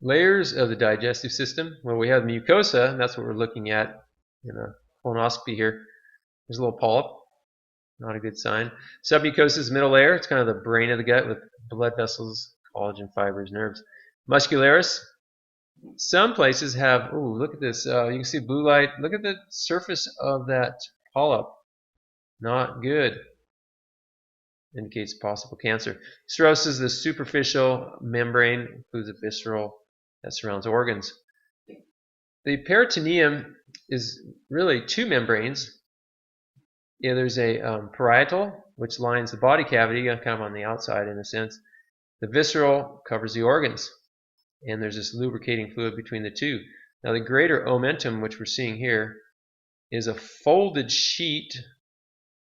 Layers of the digestive system. Well, we have mucosa, and that's what we're looking at in a colonoscopy here. There's a little polyp, not a good sign. Submucosa is the middle layer. It's kind of the brain of the gut with blood vessels, collagen fibers, nerves. Muscularis. Some places have, ooh, look at this. You can see blue light. Look at the surface of that polyp. Not good. Indicates possible cancer. Serosa is the superficial membrane, includes the visceral that surrounds organs. The peritoneum is really two membranes. Yeah, there's a parietal, which lines the body cavity, kind of on the outside in a sense. The visceral covers the organs, and there's this lubricating fluid between the two. Now the greater omentum, which we're seeing here, is a folded sheet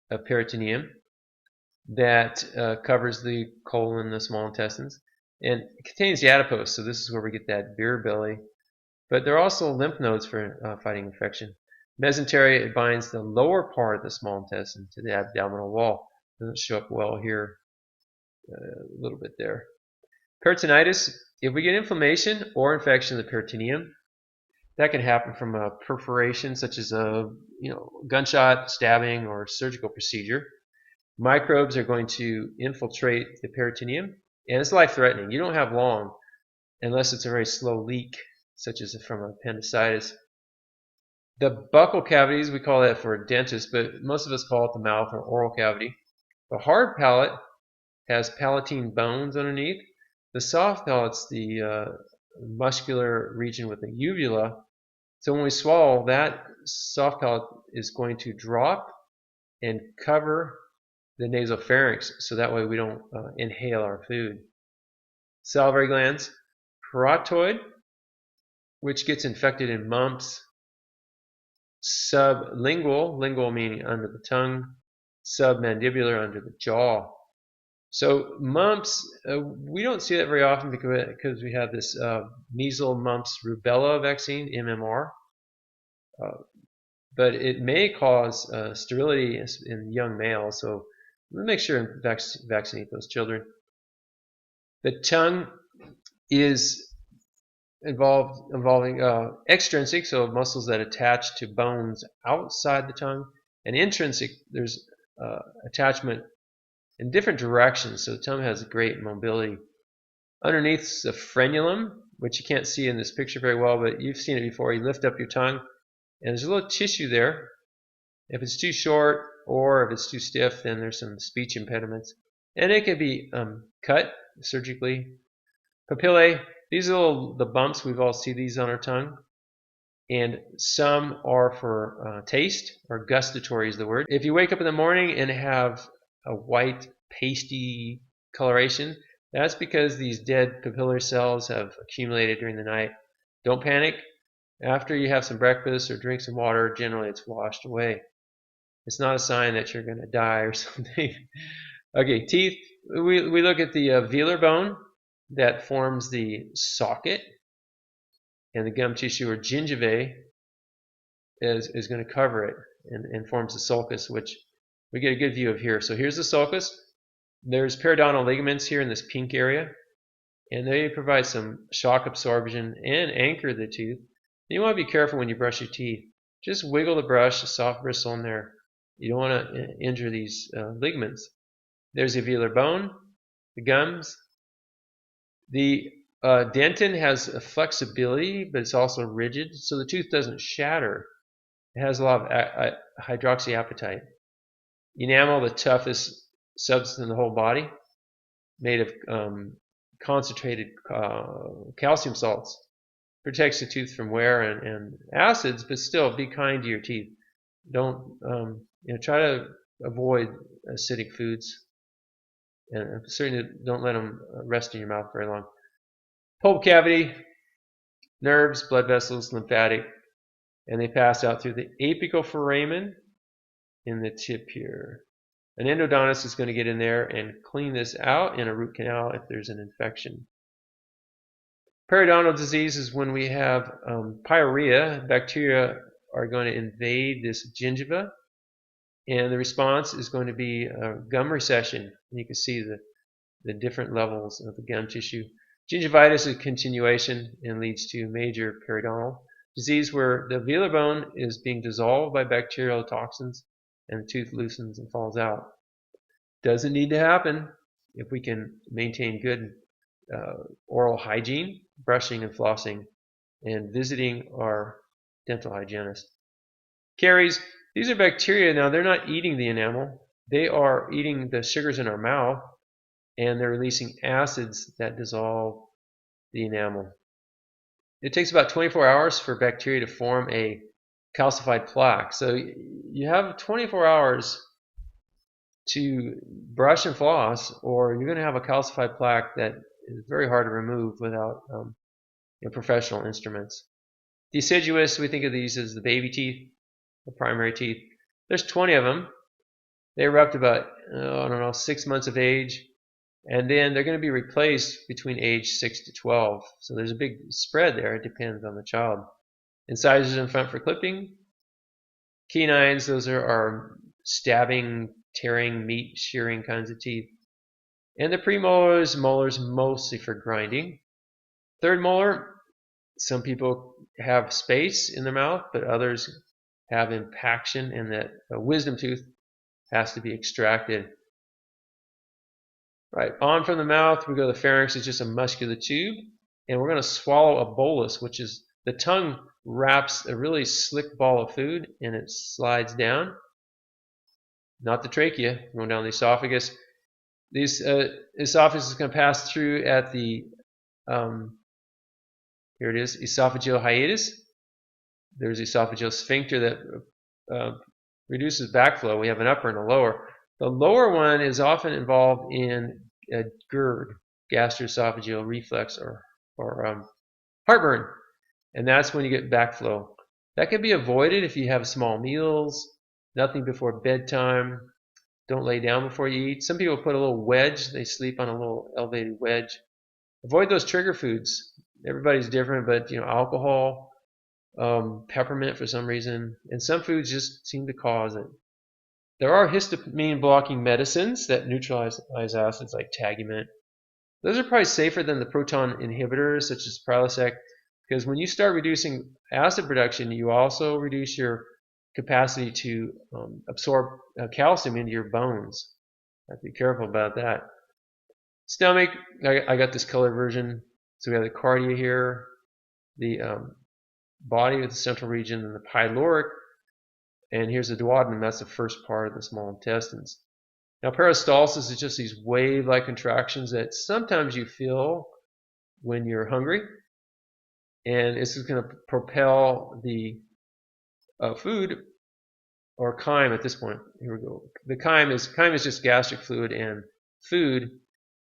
of peritoneum that covers the colon, the small intestines, and it contains the adipose. So this is where we get that beer belly. But there are also lymph nodes for fighting infection. Mesentery, it binds the lower part of the small intestine to the abdominal wall. Doesn't show up well here, a little bit there. Peritonitis, if we get inflammation or infection of the peritoneum, that can happen from a perforation such as a gunshot, stabbing, or surgical procedure. Microbes are going to infiltrate the peritoneum, and it's life-threatening. You don't have long unless it's a very slow leak, such as from appendicitis. The buccal cavities, we call that for a dentist, but most of us call it the mouth or oral cavity. The hard palate has palatine bones underneath. The soft palate's the muscular region with the uvula. So when we swallow, that soft palate is going to drop and cover the nasopharynx, so that way we don't inhale our food. Salivary glands, parotoid, which gets infected in mumps. Sublingual, lingual meaning under the tongue. Submandibular, under the jaw. So mumps, we don't see that very often because we have this measles, mumps, rubella vaccine, MMR. But it may cause sterility in young males, so we'll make sure and vaccinate those children. The tongue is involving extrinsic, so muscles that attach to bones outside the tongue, and intrinsic, there's attachment in different directions, so the tongue has great mobility. Underneath is the frenulum, which you can't see in this picture very well, but you've seen it before. You lift up your tongue, and there's a little tissue there. If it's too short or if it's too stiff, then there's some speech impediments. And it can be cut surgically. Papillae, these are the bumps. We've all seen these on our tongue. And some are for taste, or gustatory is the word. If you wake up in the morning and have a white, pasty coloration, that's because these dead papillary cells have accumulated during the night. Don't panic. After you have some breakfast or drink some water, generally it's washed away. It's not a sign that you're going to die or something. Okay, teeth. We look at the velar bone that forms the socket, and the gum tissue or gingivae is going to cover it and forms the sulcus, which we get a good view of here. So here's the sulcus. There's periodontal ligaments here in this pink area, and they provide some shock absorption and anchor the tooth. And you want to be careful when you brush your teeth. Just wiggle the brush, a soft bristle in there. You don't want to injure these ligaments. There's the velar bone, the gums. The dentin has a flexibility, but it's also rigid, so the tooth doesn't shatter. It has a lot of hydroxyapatite. Enamel, the toughest substance in the whole body, made of concentrated calcium salts. Protects the tooth from wear and acids, but still be kind to your teeth. Don't try to avoid acidic foods, and certainly don't let them rest in your mouth very long. Pulp cavity, nerves, blood vessels, lymphatic, and they pass out through the apical foramen in the tip here. An endodontist is going to get in there and clean this out in a root canal if there's an infection. Periodontal disease is when we have pyorrhea. Bacteria are going to invade this gingiva, and the response is going to be gum recession. And you can see the different levels of the gum tissue. Gingivitis is a continuation and leads to major periodontal disease where the velar bone is being dissolved by bacterial toxins and the tooth loosens and falls out. Doesn't need to happen if we can maintain good oral hygiene, brushing and flossing, and visiting our dental hygienist. Caries, these are bacteria. Now, they're not eating the enamel. They are eating the sugars in our mouth, and they're releasing acids that dissolve the enamel. It takes about 24 hours for bacteria to form a calcified plaque. So you have 24 hours to brush and floss, or you're going to have a calcified plaque that is very hard to remove without professional instruments. Deciduous, we think of these as the baby teeth, the primary teeth. There's 20 of them. They erupt about, 6 months of age, and then they're going to be replaced between age 6 to 12. So there's a big spread there. It depends on the child. Incisors in front for clipping. Canines, those are our stabbing, tearing, meat shearing kinds of teeth. And the premolars, molars mostly for grinding. Third molar, some people have space in their mouth, but others have impaction, and that wisdom tooth has to be extracted. Right, on from the mouth, we go to the pharynx. It's just a muscular tube, and we're going to swallow a bolus, which is the tongue wraps a really slick ball of food, and it slides down. Not the trachea, going down the esophagus. This esophagus is going to pass through at the, here it is, esophageal hiatus. There's esophageal sphincter that reduces backflow. We have an upper and a lower. The lower one is often involved in a GERD, gastroesophageal reflux, or heartburn, and that's when you get backflow. That can be avoided if you have small meals, nothing before bedtime, don't lay down before you eat. Some people put a little wedge, they sleep on a little elevated wedge. Avoid those trigger foods. Everybody's different, but alcohol, peppermint for some reason, and some foods just seem to cause it. There are histamine blocking medicines that neutralize acids like Tagamet. Those are probably safer than the proton inhibitors such as Prilosec, because when you start reducing acid production, you also reduce your capacity to absorb calcium into your bones. Have to be careful about that. Stomach, I got this color version. So we have the cardia here, the body with the central region, and the pyloric. And here's the duodenum. That's the first part of the small intestines. Now, peristalsis is just these wave-like contractions that sometimes you feel when you're hungry. And this is going to propel the food or chyme at this point. Here we go. The chyme is just gastric fluid and food.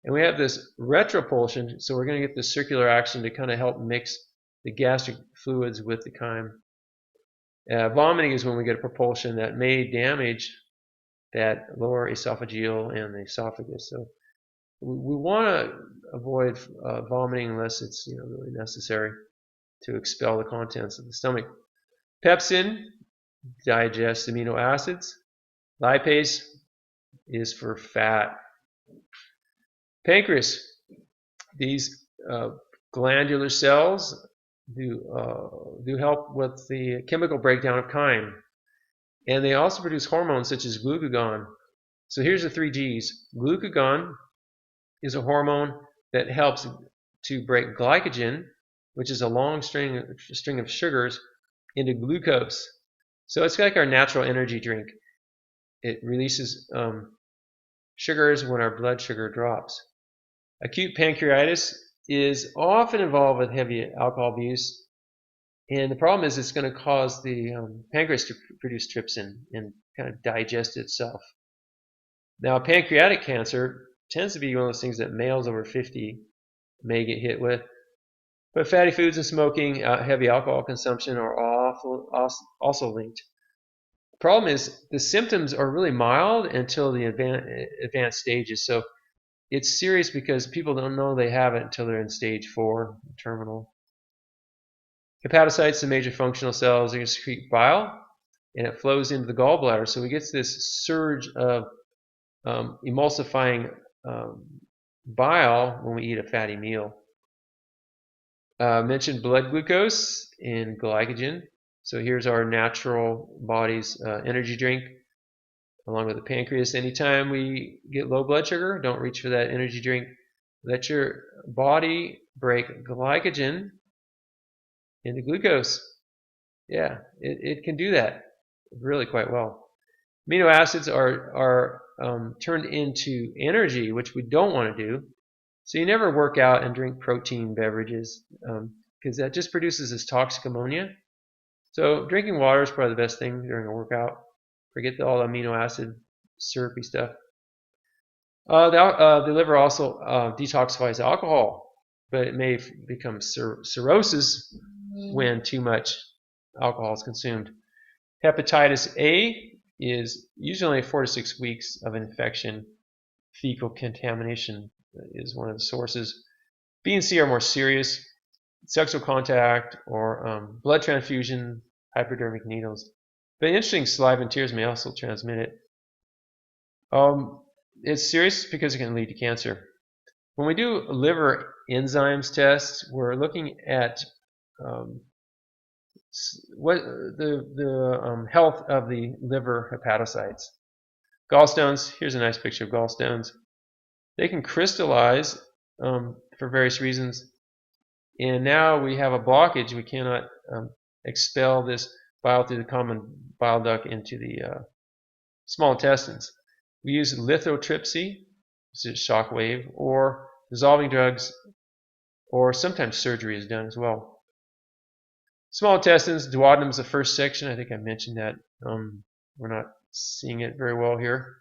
And we have this retropulsion, so we're going to get this circular action to kind of help mix the gastric fluids with the chyme. Vomiting is when we get a propulsion that may damage that lower esophageal and the esophagus. So we want to avoid vomiting unless it's really necessary to expel the contents of the stomach. Pepsin digests amino acids. Lipase is for fat. Pancreas, these glandular cells do help with the chemical breakdown of chyme. And they also produce hormones such as glucagon. So here's the 3 G's. Glucagon is a hormone that helps to break glycogen, which is a long string of sugars, into glucose. So it's like our natural energy drink. It releases sugars when our blood sugar drops. Acute pancreatitis is often involved with heavy alcohol abuse, and the problem is it's going to cause the pancreas to produce trypsin and kind of digest itself. Now, pancreatic cancer tends to be one of those things that males over 50 may get hit with, but fatty foods and smoking, heavy alcohol consumption are also linked. The problem is the symptoms are really mild until the advanced stages. So it's serious because people don't know they have it until they're in stage 4, terminal. Hepatocytes, the major functional cells, are going to secrete bile, and it flows into the gallbladder. So we get this surge of emulsifying bile when we eat a fatty meal. Mentioned blood glucose and glycogen. So here's our natural body's energy drink, along with the pancreas. Anytime we get low blood sugar, don't reach for that energy drink. Let your body break glycogen into glucose. Yeah, it can do that really quite well. Amino acids are turned into energy, which we don't want to do. So you never work out and drink protein beverages because that just produces this toxic ammonia. So drinking water is probably the best thing during a workout. Forget all the amino acid syrupy stuff. The liver also detoxifies alcohol, but it may become cirrhosis when too much alcohol is consumed. Hepatitis A is usually 4 to 6 weeks of infection. Fecal contamination is one of the sources. B and C are more serious. Sexual contact or blood transfusion, hypodermic needles. But interesting, saliva and tears may also transmit it. It's serious because it can lead to cancer. When we do liver enzymes tests, we're looking at what the health of the liver hepatocytes. Gallstones, here's a nice picture of gallstones. They can crystallize for various reasons, and now we have a blockage. We cannot expel this bile through the common bile duct into the small intestines. We use lithotripsy, which is shock wave, or dissolving drugs, or sometimes surgery is done as well. Small intestines, duodenum is the first section. I think I mentioned that. We're not seeing it very well here.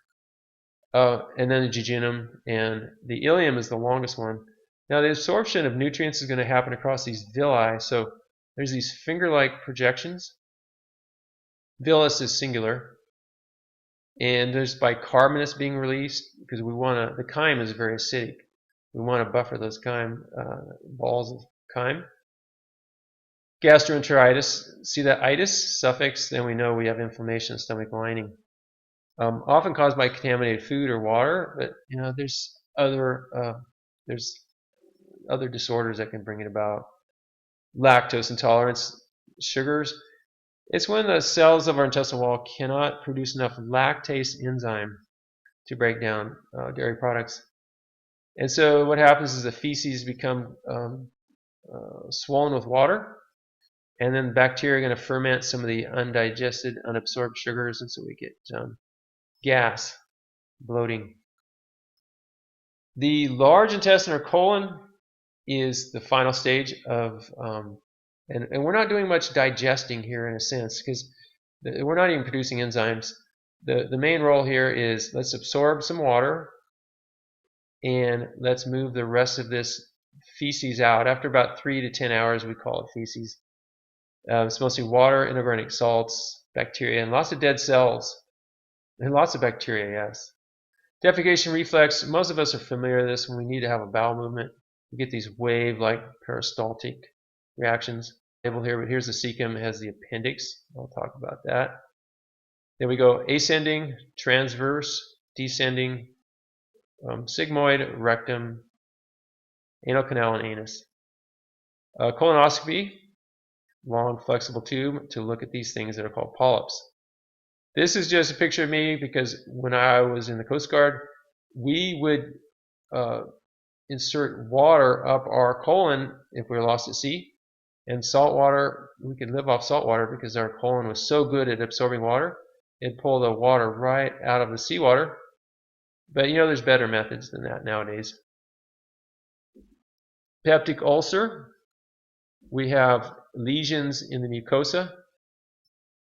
And then the jejunum, and the ileum is the longest one. Now the absorption of nutrients is going to happen across these villi. So there's these finger-like projections. Villus is singular. And there's bicarbonate being released because we want to, the chyme is very acidic. We want to buffer those chyme, balls of chyme. Gastroenteritis, see that itis suffix, then we know we have inflammation in the stomach lining. Often caused by contaminated food or water, but there's other disorders that can bring it about. Lactose intolerance, sugars. It's when the cells of our intestinal wall cannot produce enough lactase enzyme to break down dairy products. And so what happens is the feces become swollen with water, and then bacteria are going to ferment some of the undigested, unabsorbed sugars, and so we get gas, bloating. The large intestine or colon is the final stage of, and we're not doing much digesting here in a sense because we're not even producing enzymes. The main role here is let's absorb some water and let's move the rest of this feces out. After about 3 to 10 hours, we call it feces. It's mostly water, inorganic salts, bacteria, and lots of dead cells. And lots of bacteria, yes. Defecation reflex, most of us are familiar with this when we need to have a bowel movement. We get these wave-like peristaltic reactions. Table here, but here's the cecum, it has the appendix. I'll talk about that. Then we go ascending, transverse, descending, sigmoid, rectum, anal canal, and anus. Colonoscopy, long flexible tube to look at these things that are called polyps. This is just a picture of me because when I was in the Coast Guard, we would insert water up our colon if we were lost at sea. And salt water, we could live off salt water because our colon was so good at absorbing water. It'd pull the water right out of the seawater. But there's better methods than that nowadays. Peptic ulcer, we have lesions in the mucosa,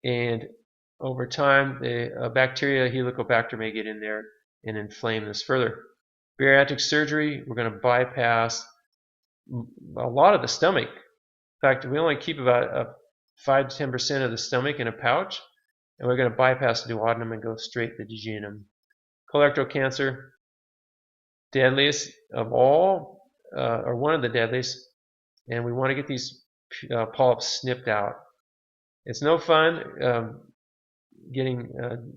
and over time the bacteria, Helicobacter, may get in there and inflame this further. Bariatric surgery, we're going to bypass a lot of the stomach. In fact, we only keep about 5 to 10% of the stomach in a pouch, and we're going to bypass the duodenum and go straight to the jejunum. Colorectal cancer, deadliest of all, or one of the deadliest, and we want to get these polyps snipped out. It's no fun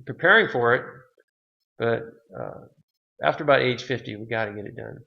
preparing for it, but after about age 50, we got to get it done.